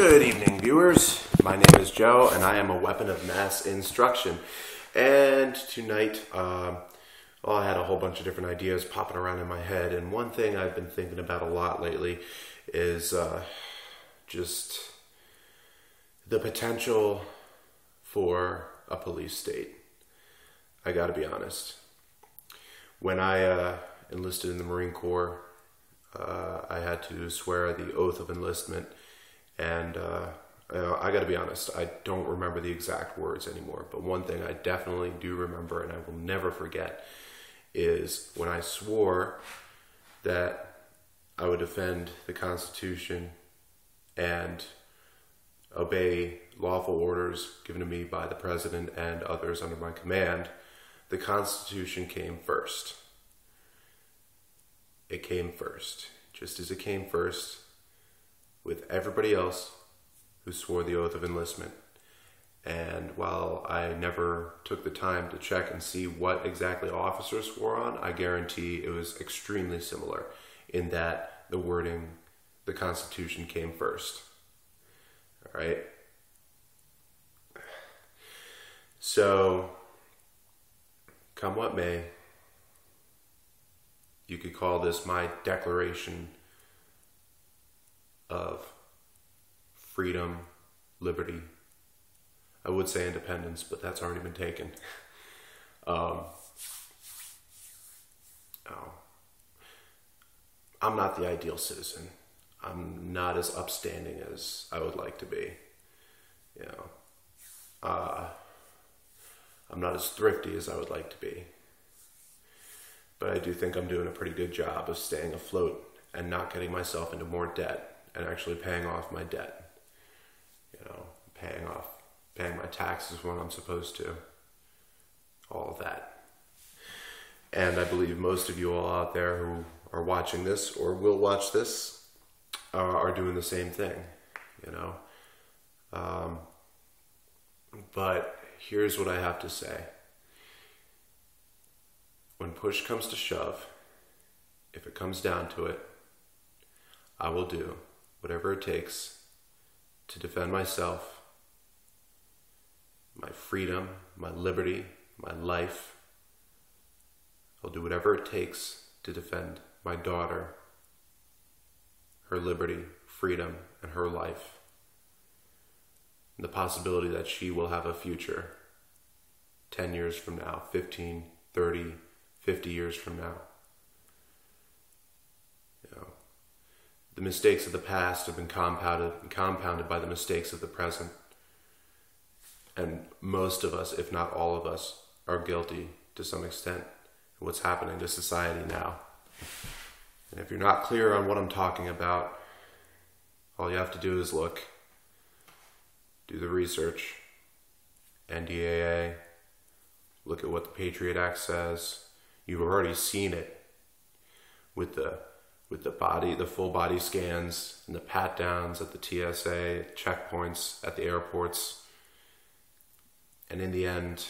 Good evening, viewers. My name is Joe, and I am a weapon of mass instruction. And tonight, I had a whole bunch of different ideas popping around in my head, and one thing I've been thinking about a lot lately is just the potential for a police state. I gotta be honest. When I enlisted in the Marine Corps, I had to swear the oath of enlistment, and I gotta be honest, I don't remember the exact words anymore, but one thing I definitely do remember and I will never forget is when I swore that I would defend the Constitution and obey lawful orders given to me by the President and others under my command. The Constitution came first. It came first, just as it came first with everybody else who swore the oath of enlistment. And while I never took the time to check and see what exactly officers swore on, I guarantee it was extremely similar in that the wording, the Constitution came first. All right? So, come what may, you could call this my declaration of freedom, liberty. I would say independence, but that's already been taken. I'm not the ideal citizen. I'm not as upstanding as I would like to be. You know, I'm not as thrifty as I would like to be. But I do think I'm doing a pretty good job of staying afloat and not getting myself into more debt and actually paying off my debt. You know, paying my taxes when I'm supposed to. All of that. And I believe most of you all out there who are watching this or will watch this are doing the same thing, you know. But here's what I have to say. When push comes to shove, if it comes down to it, I will do whatever it takes to defend myself, my freedom, my liberty, my life. I'll do whatever it takes to defend my daughter, her liberty, freedom, and her life. And the possibility that she will have a future 10 years from now, 15, 30, 50 years from now. You know, the mistakes of the past have been compounded by the mistakes of the present. And most of us, if not all of us, are guilty to some extent of what's happening to society now. And if you're not clear on what I'm talking about, all you have to do is look, do the research, NDAA, look at what the Patriot Act says. You've already seen it with the full body scans and the pat downs at the TSA, checkpoints at the airports. And in the end,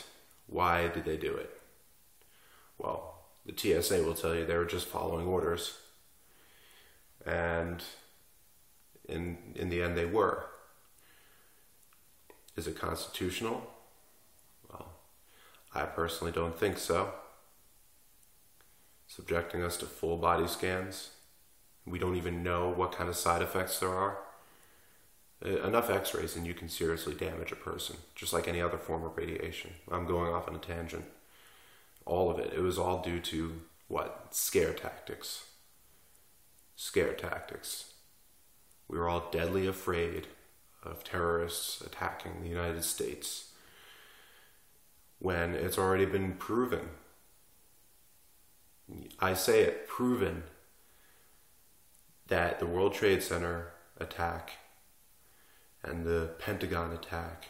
why did they do it? Well, the TSA will tell you they were just following orders. And in the end, they were. Is it constitutional? Well, I personally don't think so. Subjecting us to full body scans. We don't even know what kind of side effects there are. Enough x-rays and you can seriously damage a person, just like any other form of radiation. I'm going off on a tangent. All of it. It was all due to what? Scare tactics. Scare tactics. We were all deadly afraid of terrorists attacking the United States when it's already been proven. I say it, proven, that the World Trade Center attack and the Pentagon attack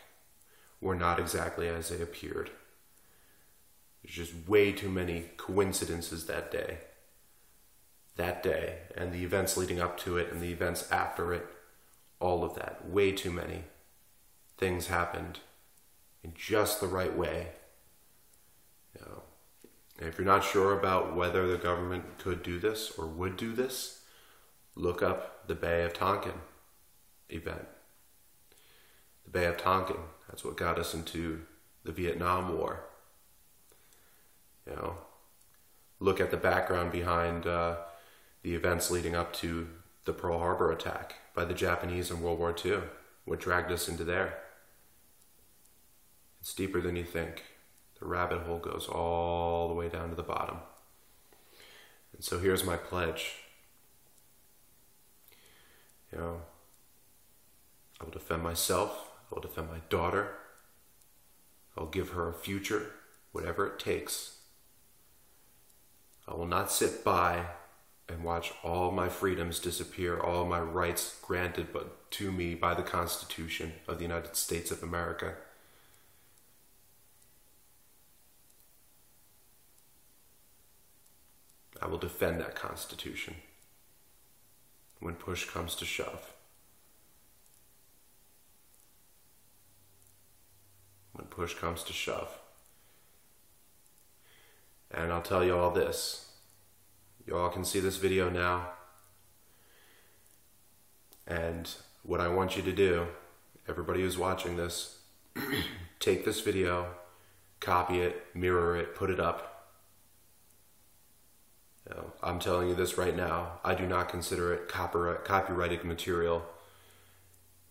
were not exactly as they appeared. There's just way too many coincidences that day, and the events leading up to it and the events after it, all of that, way too many things happened in just the right way. You know, and if you're not sure about whether the government could do this or would do this, look up the Bay of Tonkin event. the Bay of Tonkin. That's what got us into the Vietnam War. You know, look at the background behind the events leading up to the Pearl Harbor attack by the Japanese in World War II. What dragged us into there? It's deeper than you think. The rabbit hole goes all the way down to the bottom. And so here's my pledge. You know, I will defend myself. I will defend my daughter. I'll give her a future, whatever it takes. I will not sit by and watch all my freedoms disappear, all my rights granted but to me by the Constitution of the United States of America. I will defend that Constitution when push comes to shove. When push comes to shove. And I'll tell you all this. You all can see this video now. And what I want you to do, everybody who's watching this, take this video, copy it, mirror it, put it up. You know, I'm telling you this right now. I do not consider it copyrighted material.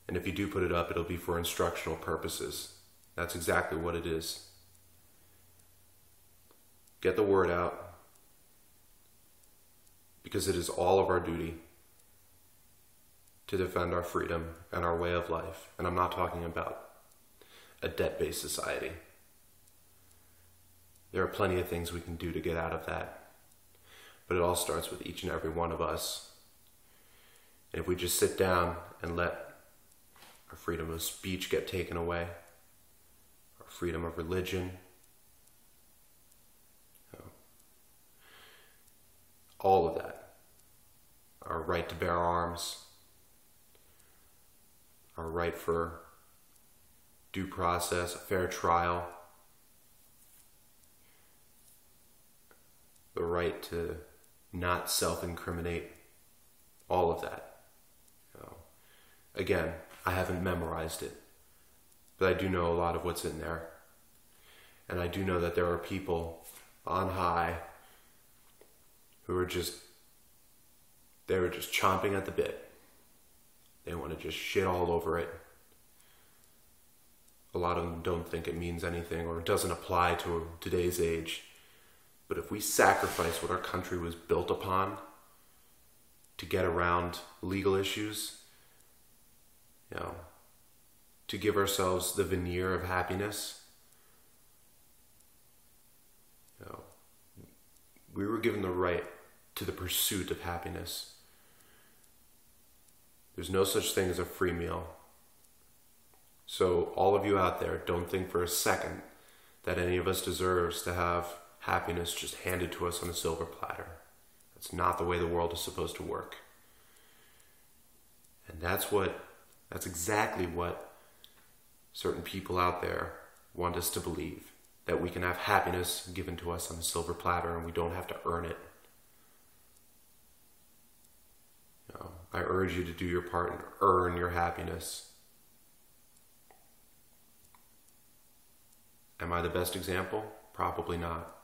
And if you do put it up, it'll be for instructional purposes. That's exactly what it is. Get the word out, because it is all of our duty to defend our freedom and our way of life. And I'm not talking about a debt-based society. There are plenty of things we can do to get out of that. But it all starts with each and every one of us. And if we just sit down and let our freedom of speech get taken away, our freedom of religion, all of that, our right to bear arms, our right for due process, a fair trial, the right to not self-incriminate, all of that. You know, again, I haven't memorized it, but I do know a lot of what's in there. And I do know that there are people on high who are just chomping at the bit. They want to just shit all over it. A lot of them don't think it means anything or it doesn't apply to today's age. But if we sacrifice what our country was built upon to get around legal issues, you know, to give ourselves the veneer of happiness, you know, we were given the right to the pursuit of happiness. There's no such thing as a free meal. So all of you out there, don't think for a second that any of us deserves to have happiness just handed to us on a silver platter. That's not the way the world is supposed to work. And that's exactly what certain people out there want us to believe. That we can have happiness given to us on a silver platter and we don't have to earn it. You know, I urge you to do your part and earn your happiness. Am I the best example? Probably not.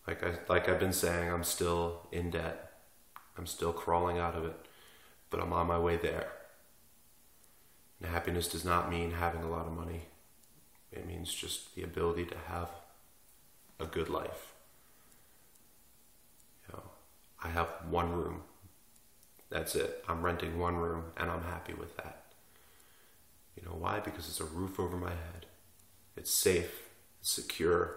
Like I've been saying, I'm still in debt. I'm still crawling out of it, but I'm on my way there. And happiness does not mean having a lot of money. It means just the ability to have a good life. You know, I have one room. That's it. I'm renting one room and I'm happy with that. You know why? Because it's a roof over my head. It's safe. It's secure.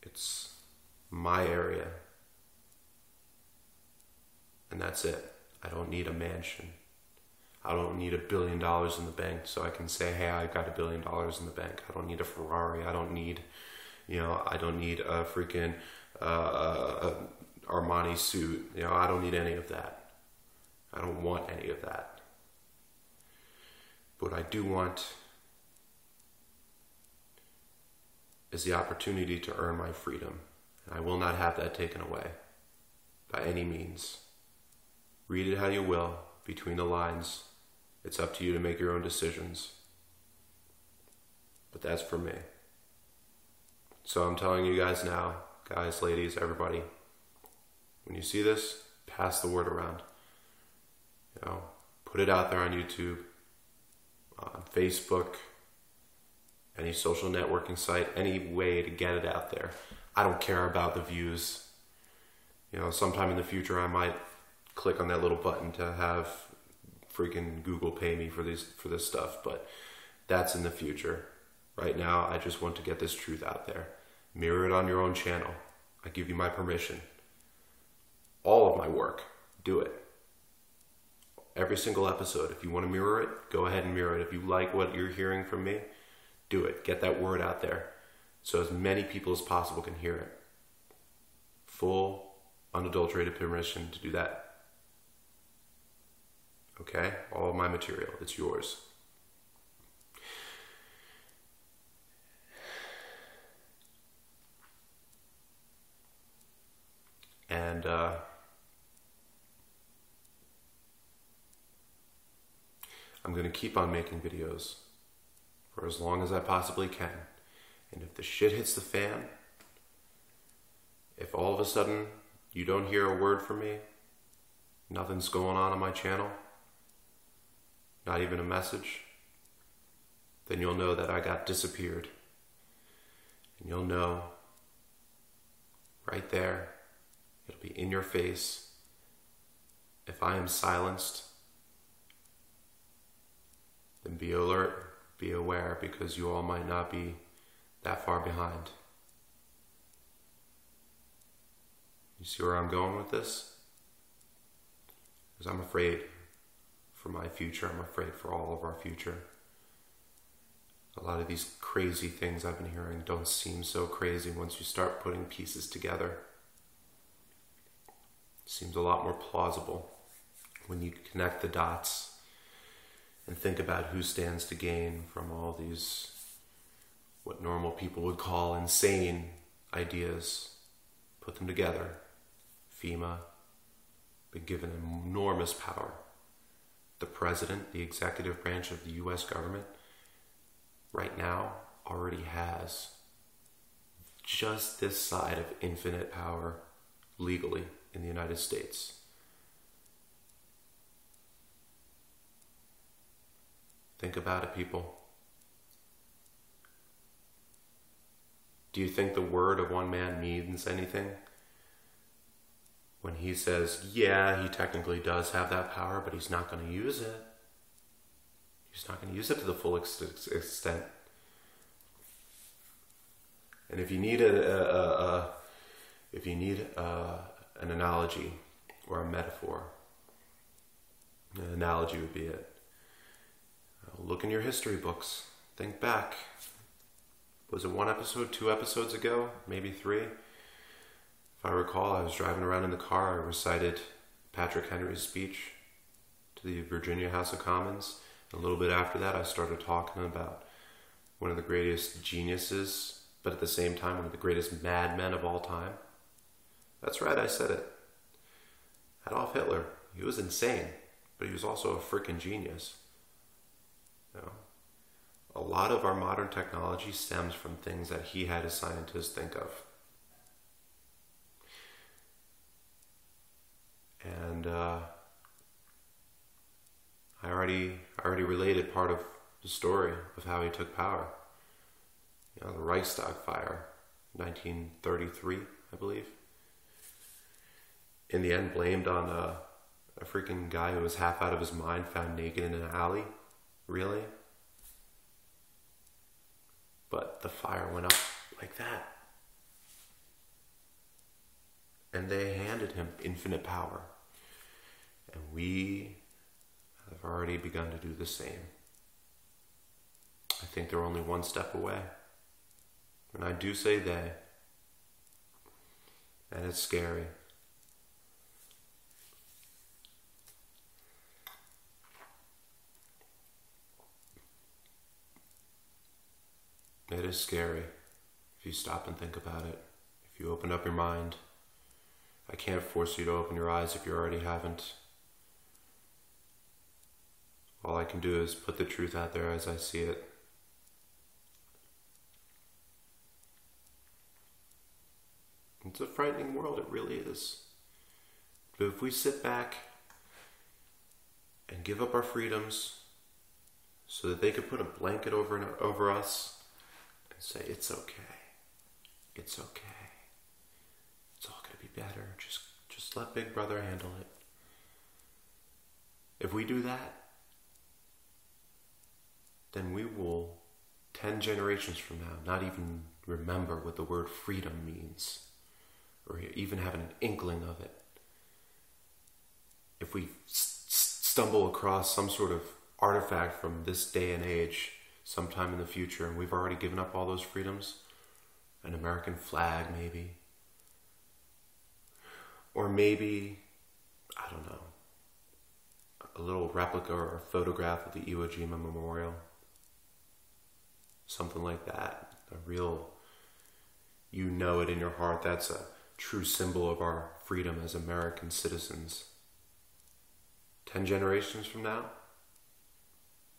It's my area. And that's it. I don't need a mansion. I don't need $1 billion in the bank so I can say, hey, I got $1 billion in the bank. I don't need a Ferrari. I don't need, I don't need a freaking Armani suit. I don't need any of that. I don't want any of that. But what I do want is the opportunity to earn my freedom. And I will not have that taken away by any means. Read it how you will, between the lines. It's up to you to make your own decisions. But that's for me. So I'm telling you guys now, guys, ladies, everybody, when you see this, pass the word around. Put it out there on YouTube, on Facebook, any social networking site, any way to get it out there. I don't care about the views. Sometime in the future I might click on that little button to have freaking Google pay me for this stuff, but that's in the future. Right now, I just want to get this truth out there. Mirror it on your own channel. I give you my permission. All of my work, do it. Every single episode. If you want to mirror it, go ahead and mirror it. If you like what you're hearing from me, do it. Get that word out there so as many people as possible can hear it. Full, unadulterated permission to do that. Okay? All of my material. It's yours. And I'm going to keep on making videos for as long as I possibly can. And if the shit hits the fan, if all of a sudden you don't hear a word from me, nothing's going on my channel, not even a message, then you'll know that I got disappeared. And you'll know right there, it'll be in your face. If I am silenced, then be alert, be aware, because you all might not be that far behind. You see where I'm going with this? Because I'm afraid for my future. I'm afraid for all of our future. A lot of these crazy things I've been hearing don't seem so crazy once you start putting pieces together. It seems a lot more plausible when you connect the dots and think about who stands to gain from all these, what normal people would call insane ideas. Put them together. FEMA, been given enormous power. The president, the executive branch of the U.S. government, right now already has just this side of infinite power legally in the United States. Think about it, people. Do you think the word of one man means anything? When he says, yeah, he technically does have that power, but he's not going to use it. He's not going to use it to the full extent. And if you need an analogy or a metaphor, an analogy would be it. Look in your history books. Think back. Was it 1 episode, 2 episodes ago? Maybe 3? If I recall, I was driving around in the car. I recited Patrick Henry's speech to the Virginia House of Commons. A little bit after that, I started talking about one of the greatest geniuses, but at the same time, one of the greatest madmen of all time. That's right, I said it. Adolf Hitler. He was insane, but he was also a freaking genius. A lot of our modern technology stems from things that he had his scientists think of. And I already related part of the story of how he took power. The Reichstag fire, 1933, I believe. In the end, blamed on a freaking guy who was half out of his mind, found naked in an alley. Really? But the fire went up like that. And they handed him infinite power. And we have already begun to do the same. I think they're only one step away. And I do say they. And it's scary. It is scary if you stop and think about it. If you open up your mind. I can't force you to open your eyes if you already haven't. All I can do is put the truth out there as I see it. It's a frightening world, it really is. But if we sit back and give up our freedoms so that they could put a blanket over us and say, it's okay, it's okay, it's all going to be better, just let Big Brother handle it. If we do that, then we will, 10 generations from now, not even remember what the word freedom means, or even have an inkling of it. If we stumble across some sort of artifact from this day and age sometime in the future, and we've already given up all those freedoms, an American flag maybe, or maybe, I don't know, a little replica or a photograph of the Iwo Jima Memorial, something like that, a real, you know it in your heart, that's a true symbol of our freedom as American citizens. 10 generations from now,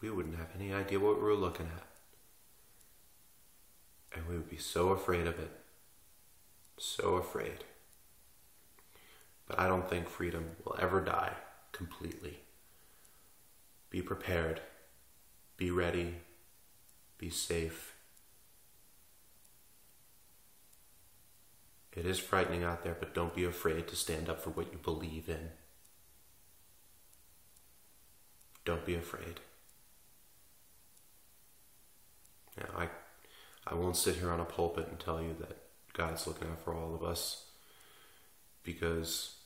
we wouldn't have any idea what we were looking at. And we would be so afraid of it. So afraid. But I don't think freedom will ever die completely. Be prepared. Be ready. Be safe. It is frightening out there, but don't be afraid to stand up for what you believe in. Don't be afraid. Now, I won't sit here on a pulpit and tell you that God's looking out for all of us, because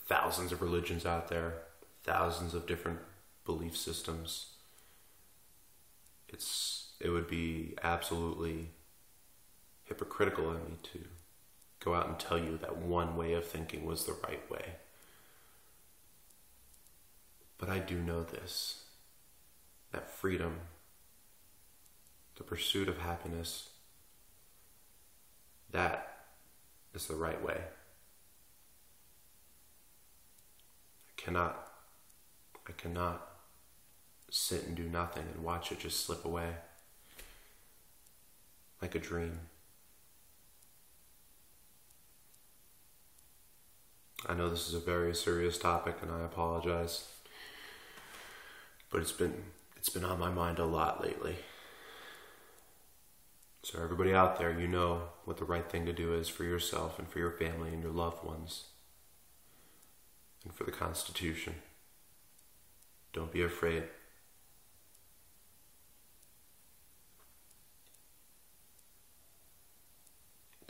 thousands of religions out there, thousands of different belief systems. It would be absolutely hypocritical of me to go out and tell you that one way of thinking was the right way. But I do know this, that freedom, the pursuit of happiness, that is the right way. I cannot sit and do nothing and watch it just slip away like a dream. I know this is a very serious topic, and I apologize, but it's been on my mind a lot lately. So everybody out there, you know what the right thing to do is for yourself and for your family and your loved ones, and for the Constitution. Don't be afraid.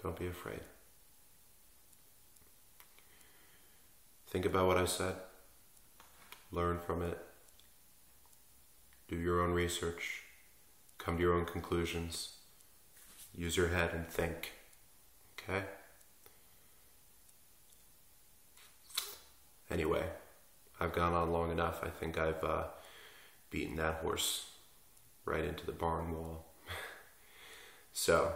Don't be afraid. Think about what I said. Learn from it. Do your own research. Come to your own conclusions. Use your head and think. Okay? Anyway, I've gone on long enough. I think I've beaten that horse right into the barn wall. So,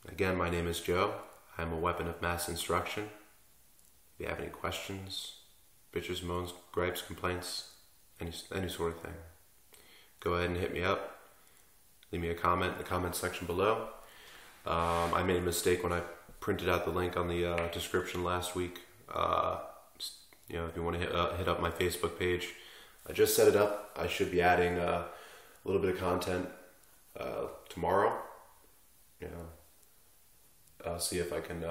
again, my name is Joe. I'm a weapon of mass instruction. If you have any questions, bitches, moans, gripes, complaints, any sort of thing, go ahead and hit me up. Leave me a comment in the comment section below. I made a mistake when I printed out the link on the description last week. If you want to hit up my Facebook page, I just set it up. I should be adding a little bit of content tomorrow. I'll see if I can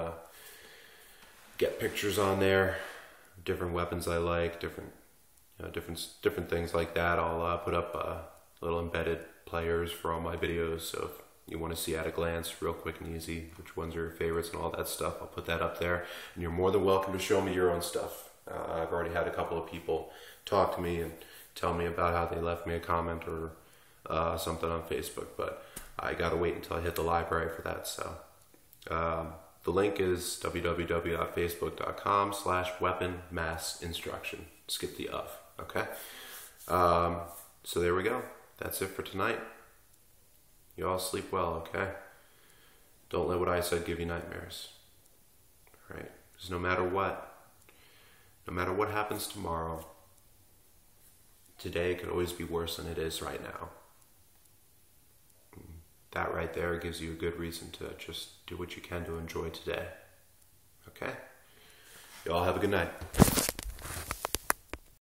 get pictures on there, different weapons I like, different things like that. I'll put up little embedded players for all my videos, so if you want to see at a glance, real quick and easy, which ones are your favorites and all that stuff, I'll put that up there. And you're more than welcome to show me your own stuff. I've already had a couple of people talk to me and tell me about how they left me a comment or something on Facebook, but I gotta wait until I hit the library for that. So the link is www.facebook.com/weaponmassinstruction. Skip the of, okay? So there we go. That's it for tonight. You all sleep well, okay? Don't let what I said give you nightmares. All right? Because no matter what happens tomorrow, today could always be worse than it is right now. That right there gives you a good reason to just do what you can to enjoy today. Okay? Y'all have a good night.